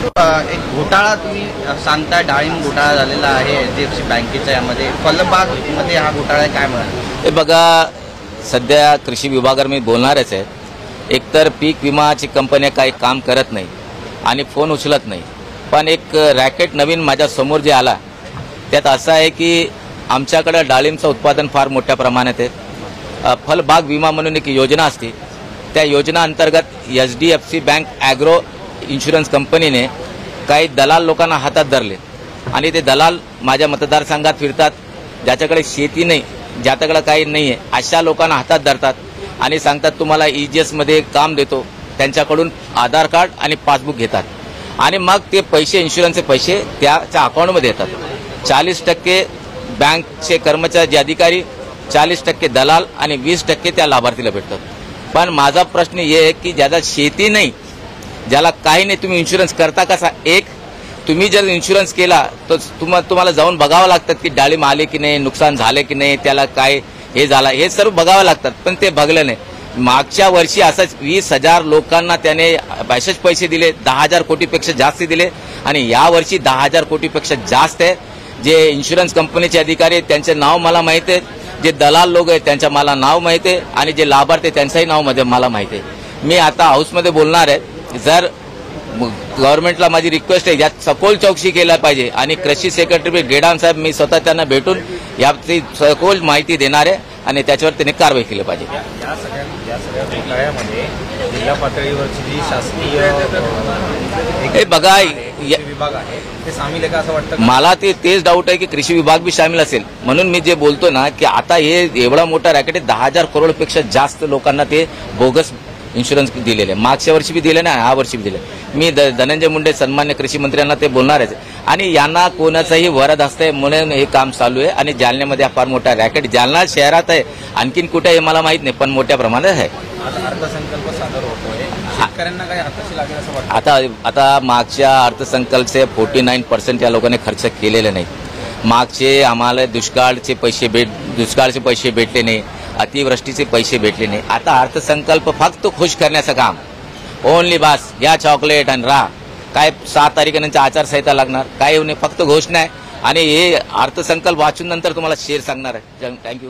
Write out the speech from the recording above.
एक घोटाळा तुम्ही सांगताय, डाळिंब घोटाळा झालेला आहे HDFC बँकेच्या यामध्ये, फलबागमध्ये हा घोटाळा आहे, काय म्हणाल? हे बघा, सध्या कृषी विभागावर मी बोलणारच आहे. एकतर पीक विमाची कंपन्या काही काम करत नाही आणि फोन उचलत नाही. पण एक रॅकेट नवीन माझ्या समोर जे आला त्यात असं आहे की आमच्याकडे डाळिंबचं उत्पादन फार मोठ्या प्रमाणात आहे. फलबाग विमा म्हणून एक योजना असते, त्या योजना अंतर्गत HDFC बँक ॲग्रो इन्शुरन्स कंपनीने काही दलाल लोकांना हातात धरले आणि ते दलाल माझ्या मतदारसंघात फिरतात. ज्याच्याकडे शेती नाही, ज्याच्याकडे काही नाही आहे, अशा लोकांना हातात धरतात आणि सांगतात तुम्हाला EGSमध्ये काम देतो. त्यांच्याकडून आधार कार्ड आणि पासबुक घेतात आणि मग ते पैसे, इन्शुरन्सचे पैसे त्याच्या अकाउंटमध्ये येतात. 40% बँकचे कर्मचारी, जे अधिकारी, 40% दलाल आणि 20% त्या लाभार्थीला भेटतात. पण माझा प्रश्न हे आहे की ज्याला शेती नाही, ज्याला काही नाही, तुम्ही इन्शुरन्स करता कसा? एक, तुम्ही जर इन्शुरन्स केला तर तुम्हाला जाऊन बघावं लागतात की डाळिंब आले की नाही, नुकसान झाले की नाही, त्याला काय हे झालं, हे सर्व बघावं लागतात. पण ते बघलं नाही. मागच्या वर्षी असंच 20,000 लोकांना त्याने असेच पैसे दिले, 10,000 कोटीपेक्षा जास्त दिले आणि यावर्षी 10,000 कोटीपेक्षा जास्त आहे. जे इन्शुरन्स कंपनीचे अधिकारी आहेत त्यांचे नाव मला माहिती आहे, जे दलाल लोक आहेत त्यांचं मला नाव माहिती आहे आणि जे लाभार्थी त्यांचंही नाव मला माहिती आहे. मी आता हाऊसमध्ये बोलणार आहे. जर गव्हर्नमेंटला माझी रिक्वेस्ट आहे, यात सखोल चौकशी केल्या पाहिजे आणि कृषी सेक्रेटरी गेडाम साहेब, मी स्वतः त्यांना भेटून याची सखोल माहिती देणार आहे आणि त्याच्यावर त्यांनी कारवाई केली पाहिजे. या सगळ्या घोटाळ्यामध्ये जिल्हा पातळीवरची जी शासकीय हे बघा, विभाग आहे ते सामील आहे का असं वाटतं? मला तेच डाऊट आहे की कृषी विभाग बी सामील असेल. म्हणून मी जे बोलतो ना की आता हे एवढा मोठा रॅकेट आहे, 10,000 करोडपेक्षा जास्त लोकांना ते बोगस इन्शुरन्स दिलेले, मागच्या वर्षी बी दिले ना, ह्या वर्षी बी दिले. मी धनंजय मुंडे सन्मान्य कृषी मंत्र्यांना ते बोलणारच आणि यांना कोणाचाही वरद असतंय म्हणून हे काम चालू आहे. आणि जालन्यामध्ये फार मोठा रॅकेट जालना शहरात आहे, आणखीन कुठे हे मला माहित नाही, पण मोठ्या प्रमाणात आहे. अर्थसंकल्प सादर होतोय, शेतकऱ्यांना काही हाताशी लागेल असं वाटतं? आता मागच्या अर्थसंकल्पचे 49% या लोकांनी खर्च केलेले नाही. मागचे आम्हाला दुष्काळचे पैसे भेटले नाही, अतिवृष्टीचे पैसे भेटले नाही. आता अर्थसंकल्प फक्त खुश करण्याचं काम, ओनली बस या चॉकलेट आणि राहा. काय 7 तारखेनंतर आचारसंहिता लागणार, काय नाही, फक्त घोषणा आहे. आणि हे अर्थसंकल्प वाचून नंतर तुम्हाला शेअर सांगणार आहे. थँक्यू.